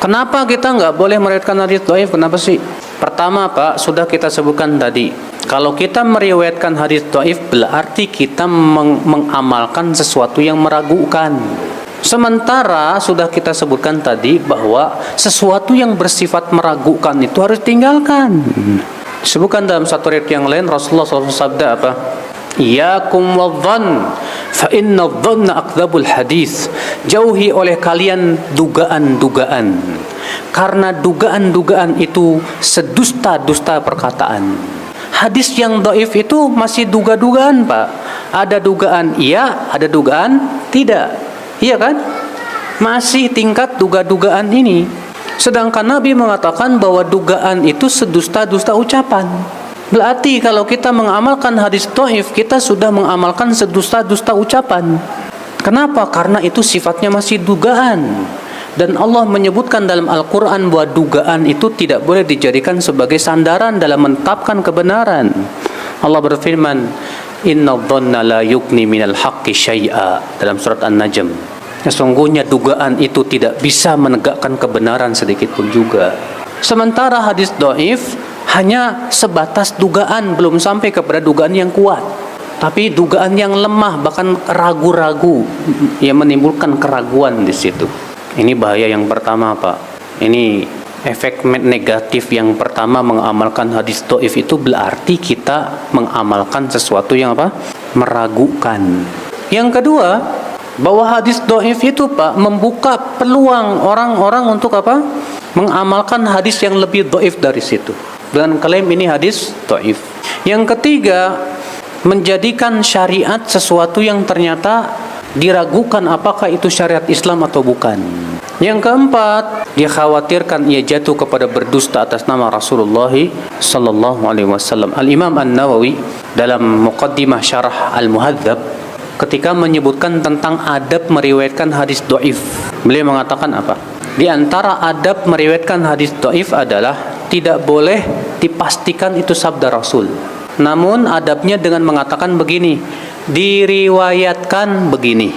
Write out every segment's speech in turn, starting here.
Kenapa kita nggak boleh meriwayatkan hadis dhaif? Kenapa sih? Pertama Pak, sudah kita sebutkan tadi, kalau kita meriwayatkan hadis dhaif berarti kita mengamalkan sesuatu yang meragukan. Sementara sudah kita sebutkan tadi bahwa sesuatu yang bersifat meragukan itu harus tinggalkan. Sebutkan dalam satu riwayat yang lain, Rasulullah SAW sabda apa? Iyakum wadhann fa inna dhanna akdzabul hadis. Jauhi oleh kalian dugaan-dugaan, karena dugaan-dugaan itu sedusta-dusta perkataan. Hadis yang dhaif itu masih duga-dugaan Pak. Ada dugaan iya, ada dugaan tidak. Iya kan? Masih tingkat duga-dugaan ini. Sedangkan Nabi mengatakan bahwa dugaan itu sedusta-dusta ucapan. Berarti kalau kita mengamalkan hadis dhaif, kita sudah mengamalkan sedusta-dusta ucapan. Kenapa? Karena itu sifatnya masih dugaan. Dan Allah menyebutkan dalam Al-Quran bahwa dugaan itu tidak boleh dijadikan sebagai sandaran dalam menetapkan kebenaran. Allah berfirman, Inna dhanna la yugni minal haqqi syai'a, dalam surat An-Najm. Sesungguhnya dugaan itu tidak bisa menegakkan kebenaran sedikit pun juga. Sementara hadis dhaif hanya sebatas dugaan, belum sampai kepada dugaan yang kuat. Tapi dugaan yang lemah, bahkan ragu-ragu, yang menimbulkan keraguan di situ. Ini bahaya yang pertama Pak. Ini efek negatif yang pertama, mengamalkan hadis dhaif itu berarti kita mengamalkan sesuatu yang apa? Meragukan. Yang kedua, bahwa hadis dhaif itu Pak membuka peluang orang-orang untuk apa? Mengamalkan hadis yang lebih dhaif dari situ, dengan klaim ini hadis dhaif. Yang ketiga, menjadikan syariat sesuatu yang ternyata diragukan apakah itu syariat Islam atau bukan. Yang keempat, dikhawatirkan ia jatuh kepada berdusta atas nama Rasulullah sallallahu alaihi wasallam. Al-Imam An-Nawawi dalam Muqaddimah Syarah Al-Muhadzab ketika menyebutkan tentang adab meriwayatkan hadis dhaif, beliau mengatakan apa? Di antara adab meriwayatkan hadis dhaif adalah tidak boleh dipastikan itu sabda Rasul. Namun adabnya dengan mengatakan begini, diriwayatkan begini.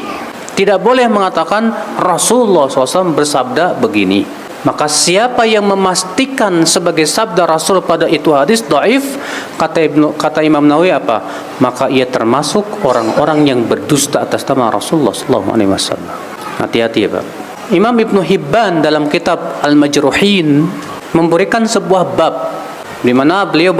Tidak boleh mengatakan Rasulullah SAW bersabda begini. Maka siapa yang memastikan sebagai sabda Rasul pada itu hadis dhaif, kata Imam Nawawi apa? Maka ia termasuk orang-orang yang berdusta atas nama Rasulullah SAW. Hati-hati ya Pak. Imam Ibnu Hibban dalam kitab Al-Majruhin memberikan sebuah bab di mana beliau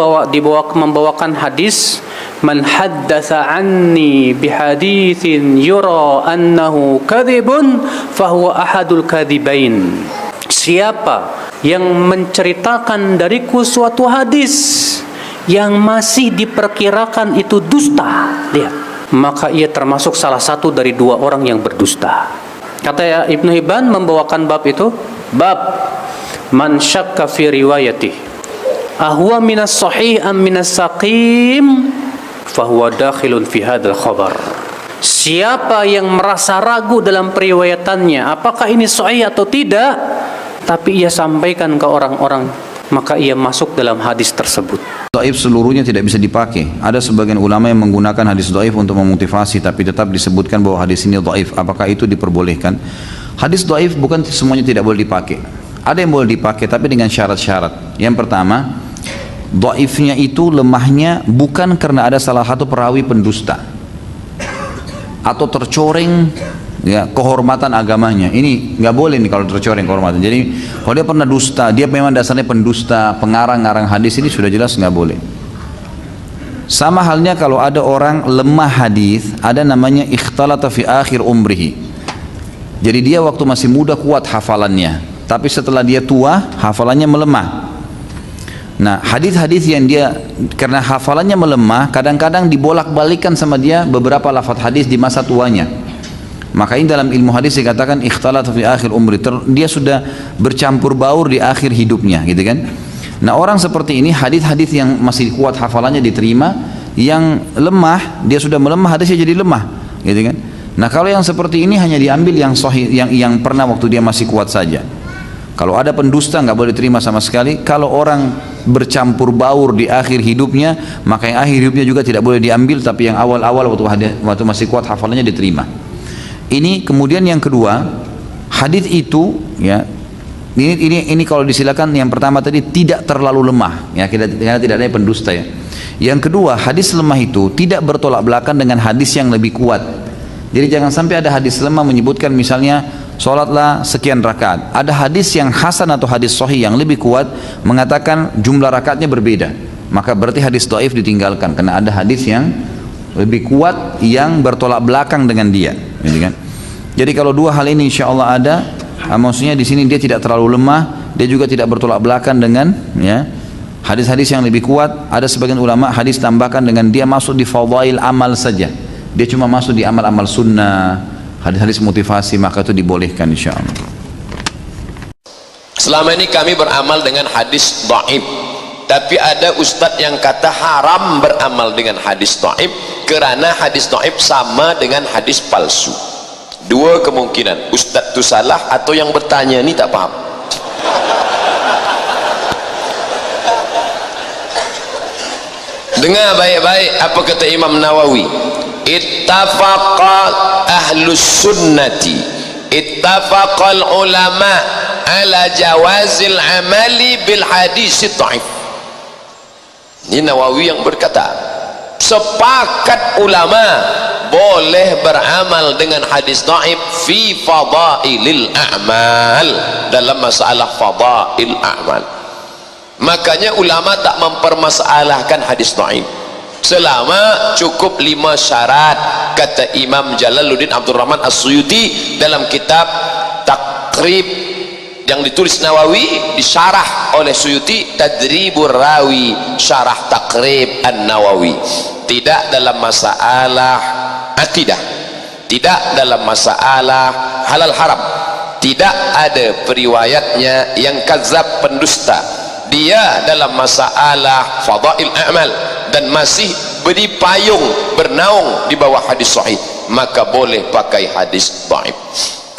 membawakan hadis, man haddatsa anni bihaditsin yura annahu kadzibun fahuwa ahadul kadzibain. Siapa yang menceritakan dariku suatu hadis yang masih diperkirakan itu dusta, lihat, maka ia termasuk salah satu dari dua orang yang berdusta. Kata Ibnu Hibban membawakan bab itu, bab man syakka fi riwayati ahwa minas sahih am minas saqim fahuwa dakhilun fi hadzal khabar. Siapa yang merasa ragu dalam periwayatannya apakah ini sahih atau tidak, tapi ia sampaikan ke orang-orang, maka ia masuk dalam hadis tersebut. Dhaif seluruhnya tidak bisa dipakai. Ada sebagian ulama yang menggunakan hadis dhaif untuk memotivasi, tapi tetap disebutkan bahwa hadis ini dhaif. Apakah itu diperbolehkan? Hadis dhaif bukan semuanya tidak boleh dipakai. Ada yang boleh dipakai, tapi dengan syarat-syarat. Yang pertama, dhaifnya itu lemahnya bukan karena ada salah satu perawi pendusta atau tercoreng ya kehormatan agamanya. Ini nggak boleh nih kalau tercoreng kehormatan. Jadi kalau dia pernah dusta, dia memang dasarnya pendusta, pengarang-ngarang hadis, ini sudah jelas nggak boleh. Sama halnya kalau ada orang lemah hadis, ada namanya ikhtalata fi akhir umrihi. Jadi dia waktu masih muda kuat hafalannya, tapi setelah dia tua hafalannya melemah. Nah, hadis-hadis yang dia karena hafalannya melemah, kadang-kadang dibolak-balikan sama dia beberapa lafaz hadis di masa tuanya. Maka ini dalam ilmu hadis dikatakan ikhtalat fi akhir umri, dia sudah bercampur baur di akhir hidupnya, gitu kan. Nah, orang seperti ini hadis-hadis yang masih kuat hafalannya diterima, yang lemah dia sudah melemah hadisnya jadi lemah, gitu kan. Nah, kalau yang seperti ini hanya diambil yang sahih, yang pernah waktu dia masih kuat saja. Kalau ada pendusta nggak boleh terima sama sekali. Kalau orang bercampur baur di akhir hidupnya, maka yang akhir hidupnya juga tidak boleh diambil, tapi yang awal-awal waktu masih kuat hafalannya diterima. Ini kemudian yang kedua, hadis itu ya Ini kalau disilakan, yang pertama tadi tidak terlalu lemah, ya, karena tidak ada yang pendusta ya. Yang kedua, hadis lemah itu tidak bertolak belakang dengan hadis yang lebih kuat. Jadi jangan sampai ada hadis lemah menyebutkan misalnya sholatlah sekian rakaat. Ada hadis yang hasan atau hadis sahih yang lebih kuat mengatakan jumlah rakaatnya berbeda. Maka berarti hadis dhaif ditinggalkan karena ada hadis yang lebih kuat yang bertolak belakang dengan dia. Gitu kan? Jadi kalau dua hal ini insya Allah ada, maksudnya di sini dia tidak terlalu lemah, dia juga tidak bertolak belakang dengan ya hadis-hadis yang lebih kuat. Ada sebagian ulama hadis tambahkan dengan dia masuk di fadail amal saja. Dia cuma masuk di amal-amal sunnah, hadis-hadis motivasi, maka itu dibolehkan insya Allah. Selama ini kami beramal dengan hadis dhaif, tapi ada ustadz yang kata haram beramal dengan hadis dhaif karena hadis dhaif sama dengan hadis palsu. Dua kemungkinan, ustadz itu salah atau yang bertanya ini tak paham. Dengar baik-baik apa kata Imam Nawawi. Ittafaqa ahlus sunnati, ittafaqal ulama ala jawazil amali bil hadis dhaif. Ini Nawawi yang berkata, sepakat ulama boleh beramal dengan hadis dhaif fi fadailil a'mal, dalam masalah fadail a'mal. Makanya ulama tak mempermasalahkan hadis dhaif selama cukup 5 syarat, kata Imam Jalaluddin Abdul Rahman As-Suyuti dalam kitab Takrib yang ditulis Nawawi, disyarah oleh Suyuti, Tadribur Rawi Syarah Takrib An-Nawawi. Tidak dalam masalah akidah, tidak dalam masalah halal haram, tidak ada periwayatnya yang kadzab pendusta. Dia dalam masalah fadail a'mal dan masih beri payung bernaung di bawah hadis sahih, maka boleh pakai hadis dhaif.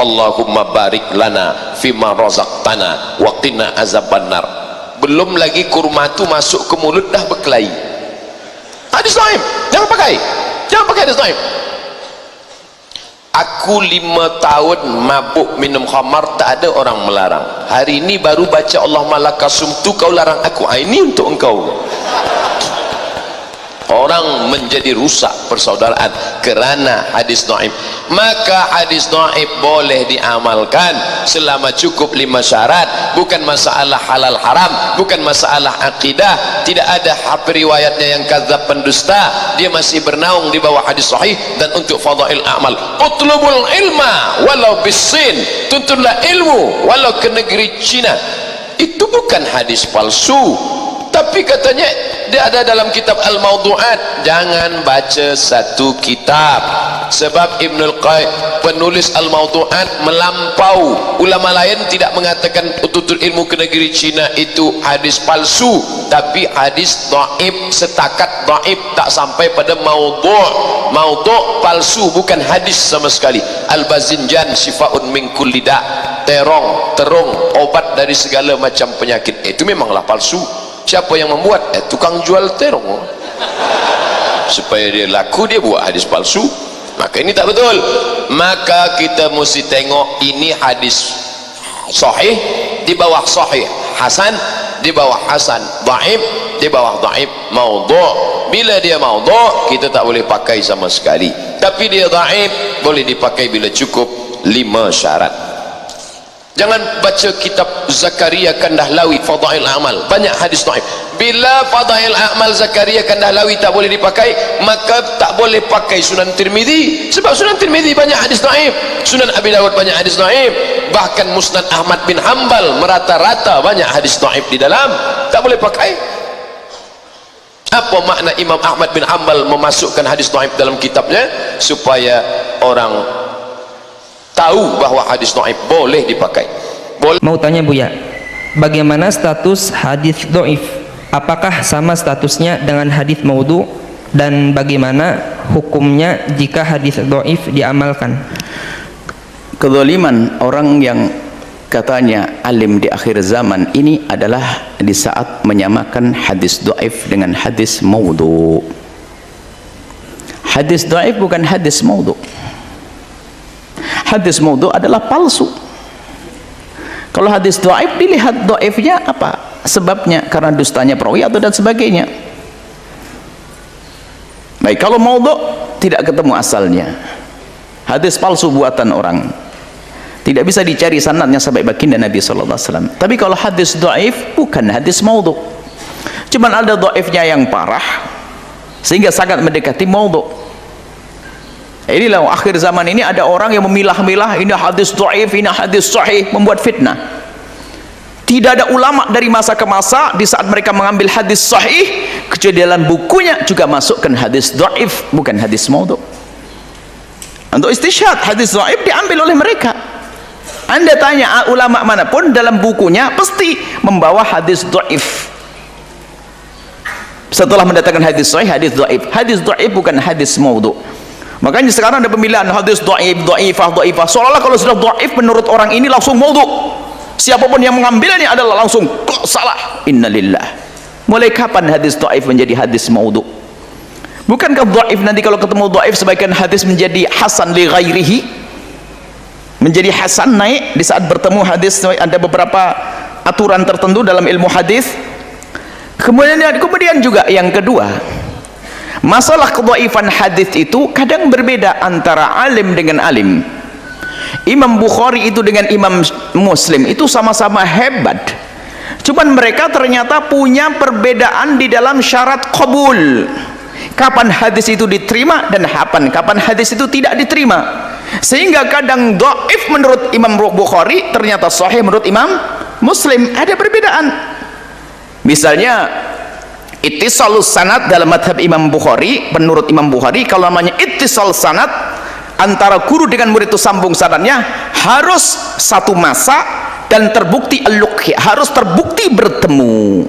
Allahumma barik lana fima razaqtana wa qina azabannar. Belum lagi kurma itu masuk ke mulut dah berkelahi. Hadis dhaif jangan pakai, jangan pakai hadis dhaif. Aku 5 tahun mabuk minum khamar, tak ada orang melarang. Hari ini baru baca Allah malakasum tu kau larang aku. Ini untuk engkau. Orang menjadi rusak persaudaraan kerana hadis dhaif. Maka hadis dhaif boleh diamalkan selama cukup 5 syarat. Bukan masalah halal haram, bukan masalah akidah. Tidak ada riwayatnya yang kadzab pendusta, dia masih bernaung di bawah hadis sahih. Dan untuk fadail amal, utlubul ilma walau bisin, tuntutlah ilmu walau ke negeri Cina. Itu bukan hadis palsu, tapi katanya dia ada dalam kitab Al-Mawdu'at. Jangan baca satu kitab, sebab Ibnul Qayyim penulis Al-Mawdu'at melampau. Ulama lain tidak mengatakan tuntut ilmu ke negeri Cina itu hadis palsu, tapi hadis dhaif, setakat dhaif, tak sampai pada maudhu'. Maudhu' palsu, bukan hadis sama sekali. Al-Bazinjan Syifaun min kulli da', terong obat dari segala macam penyakit. Itu memanglah palsu. Siapa yang membuat? Tukang jual terong. Supaya dia laku, dia buat hadis palsu. Maka ini tak betul. Maka kita mesti tengok ini hadis sahih, di bawah sahih hasan, di bawah hasan dhaif, di bawah dhaif maudhu'. Bila dia maudhu', kita tak boleh pakai sama sekali. Tapi dia dhaif, boleh dipakai bila cukup 5 syarat. Jangan baca kitab Zakaria Kandahlawi Fadail Amal, banyak hadis dhaif. Bila Fadail Amal Zakaria Kandahlawi tak boleh dipakai, maka tak boleh pakai Sunan Tirmidzi, sebab Sunan Tirmidzi banyak hadis dhaif, Sunan Abi Dawud banyak hadis dhaif, bahkan Musnad Ahmad bin Hanbal merata-rata banyak hadis dhaif di dalam. Tak boleh pakai. Apa makna Imam Ahmad bin Hanbal memasukkan hadis dhaif dalam kitabnya? Supaya orang tahu bahawa hadis dhaif boleh dipakai. Boleh. Mau tanya Buya, bagaimana status hadis dhaif? Apakah sama statusnya dengan hadis maudhu', dan bagaimana hukumnya jika hadis dhaif diamalkan? Kezaliman orang yang katanya alim di akhir zaman ini adalah di saat menyamakan hadis dhaif dengan hadis maudhu'. Hadis dhaif bukan hadis maudhu'. Hadis maudhu' adalah palsu. Kalau hadis dhaif dilihat dhaifnya apa sebabnya, karena dustanya perawi atau dan sebagainya. Baik, kalau maudhu tidak ketemu asalnya, hadis palsu buatan orang, tidak bisa dicari sanadnya sampai baginda Nabi sallallahu alaihi wasallam. Tapi kalau hadis dhaif bukan hadis maudhu, cuman ada dhaifnya yang parah sehingga sangat mendekati maudhu. Inilah akhir zaman ini ada orang yang memilah-milah, ini hadis dhaif, ini hadis sahih, membuat fitnah. Tidak ada ulama dari masa ke masa di saat mereka mengambil hadis sahih kecuali dalam bukunya juga masukkan hadis dhaif, bukan hadis maudhu. Untuk istishhad hadis dhaif diambil oleh mereka. Anda tanya ulama manapun dalam bukunya pasti membawa hadis dhaif. Setelah mendatangkan hadis sahih, hadis dhaif. Hadis dhaif bukan hadis maudhu. Makanya sekarang ada pemilihan hadis dhaif, dhaifah, dhaifah. Seolah-olah kalau sudah dhaif menurut orang ini langsung maudhu. Siapapun yang mengambilnya adalah langsung kok salah. Innalillah. Mulai kapan hadis dhaif menjadi hadis maudhu? Bukankah dhaif nanti kalau ketemu dhaif sebagian hadis menjadi hasan li ghairihi? Menjadi hasan, naik di saat bertemu hadis. Ada beberapa aturan tertentu dalam ilmu hadis. Kemudian juga yang kedua, masalah kedhaifan hadis itu kadang berbeda antara alim dengan alim. Imam Bukhari itu dengan Imam Muslim itu sama-sama hebat, cuman mereka ternyata punya perbedaan di dalam syarat qabul, kapan hadis itu diterima dan kapan hadis itu tidak diterima. Sehingga kadang dhaif menurut Imam Bukhari ternyata sahih menurut Imam Muslim. Ada perbedaan. Misalnya ittisalus sanad dalam madhab Imam Bukhari, menurut Imam Bukhari kalau namanya ittisal sanad antara guru dengan murid itu sambung sanadnya harus satu masa dan terbukti al-luqhi, harus terbukti bertemu.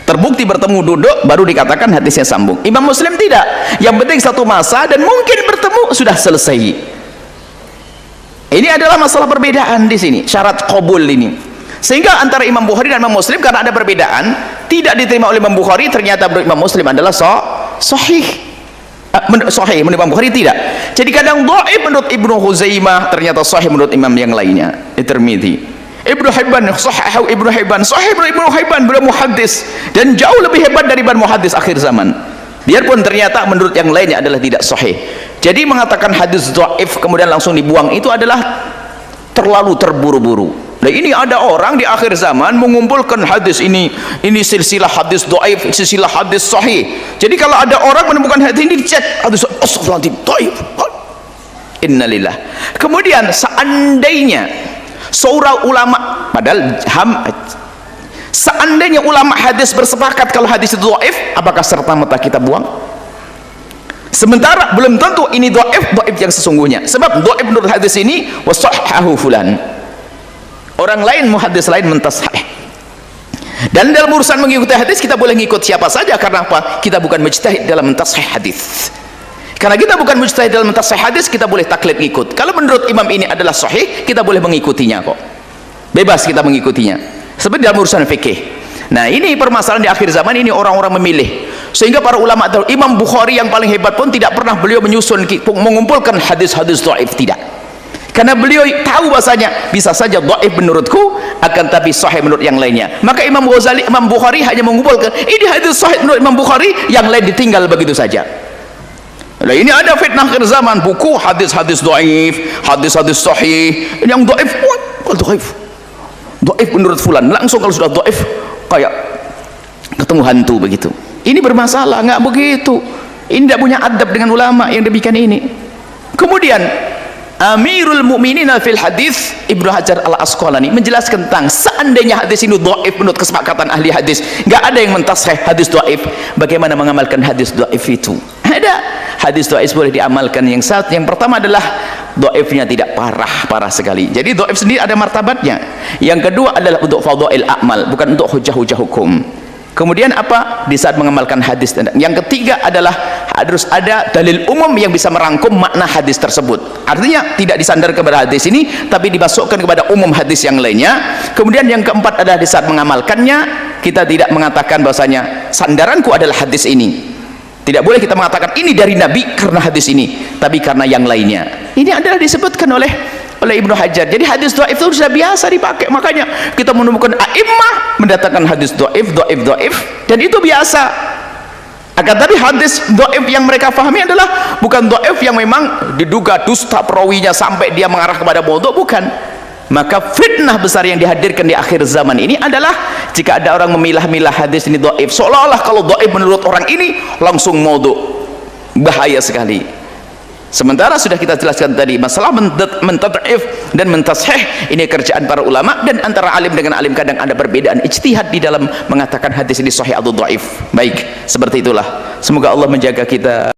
Terbukti bertemu duduk baru dikatakan hadisnya sambung. Imam Muslim tidak, yang penting satu masa dan mungkin bertemu sudah selesai. Ini adalah masalah perbedaan di sini, syarat qabul ini. Sehingga antara Imam Bukhari dan Imam Muslim karena ada perbedaan, tidak diterima oleh Imam Bukhari, ternyata Imam Muslim adalah sahih. Sahih menurut Imam Bukhari tidak. Jadi kadang dhaif menurut Ibnu Huzaimah ternyata sahih menurut imam yang lainnya. Tirmidzi, Ibnu Hibban sahahu Ibnu Hibban, sahih menurut Ibnu Hibban, beliau muhaddis dan jauh lebih hebat daripada muhaddis akhir zaman. Biarpun ternyata menurut yang lainnya adalah tidak sahih. Jadi mengatakan hadis dhaif kemudian langsung dibuang itu adalah terlalu terburu-buru. Nah, ini ada orang di akhir zaman mengumpulkan hadis ini silsilah hadis dhaif, silsilah hadis sahih. Jadi kalau ada orang menemukan hadis ini dicek hadis dhaif. Innalillah. Kemudian seandainya seorang ulama, padahal seandainya ulama hadis bersepakat kalau hadis itu dhaif, apakah serta-merta kita buang? Sementara belum tentu ini dhaif yang sesungguhnya. Sebab dhaif menurut hadis ini wasahhahu fulan. Orang lain, muhaddis lain mentasahih. Dan dalam urusan mengikuti hadis kita boleh ngikut siapa saja. Karena apa? Kita bukan mujtahid dalam mentasahih hadis. Karena kita bukan mujtahid dalam mentasahih hadis, kita boleh taklid ngikut. Kalau menurut imam ini adalah sahih, kita boleh mengikutinya kok. Bebas kita mengikutinya. Seperti dalam urusan fikih. Nah, ini permasalahan di akhir zaman ini, orang-orang memilih. Sehingga para ulama, Imam Bukhari yang paling hebat pun tidak pernah beliau menyusun mengumpulkan hadis-hadis dhaif, tidak. Karena beliau tahu bahasanya bisa saja dhaif menurutku akan tapi sahih menurut yang lainnya. Maka Imam Bukhari hanya mengumpulkan ini hadis sahih menurut Imam Bukhari, yang lain ditinggal begitu saja. Nah, ini ada fitnah akhir zaman, buku hadis-hadis dhaif, hadis-hadis sahih, yang dhaif dhaif menurut fulan, langsung kalau sudah dhaif kayak ketemu hantu begitu. Ini bermasalah, nggak begitu. Ini tidak punya adab dengan ulama yang demikian ini. Kemudian Amirul Mukminin fil hadis Ibnu Hajar Al-Asqalani menjelaskan tentang seandainya hadis ini dhaif menurut kesepakatan ahli hadis, nggak ada yang mentasahih hadis dhaif, bagaimana mengamalkan hadis dhaif itu? Ada hadis dhaif boleh diamalkan. Yang pertama adalah dhaifnya tidak parah sekali. Jadi dhaif sendiri ada martabatnya. Yang kedua adalah untuk fadhail a'mal, bukan untuk hujah-hujah hukum. Kemudian apa? Di saat mengamalkan hadis. Yang ketiga adalah harus ada dalil umum yang bisa merangkum makna hadis tersebut. Artinya tidak disandar kepada hadis ini, tapi dimasukkan kepada umum hadis yang lainnya. Kemudian yang keempat adalah di saat mengamalkannya, kita tidak mengatakan bahwasanya sandaranku adalah hadis ini. Tidak boleh kita mengatakan ini dari Nabi karena hadis ini, tapi karena yang lainnya. Ini adalah disebutkan oleh oleh Ibnu Hajar. Jadi hadis dhaif itu sudah biasa dipakai, makanya kita menemukan a'immah mendatangkan hadis dhaif, dan itu biasa. Akan tapi hadis dhaif yang mereka pahami adalah bukan dhaif yang memang diduga dusta perawinya sampai dia mengarah kepada maudhu', bukan. Maka fitnah besar yang dihadirkan di akhir zaman ini adalah jika ada orang memilah-milah hadis ini dhaif, seolah-olah kalau dhaif menurut orang ini langsung maudhu'. Bahaya sekali. Sementara sudah kita jelaskan tadi masalah mentad'if dan mentashih, ini kerjaan para ulama, dan antara alim dengan alim kadang ada perbedaan ijtihad di dalam mengatakan hadis ini sahih atau dhaif. Baik, seperti itulah. Semoga Allah menjaga kita.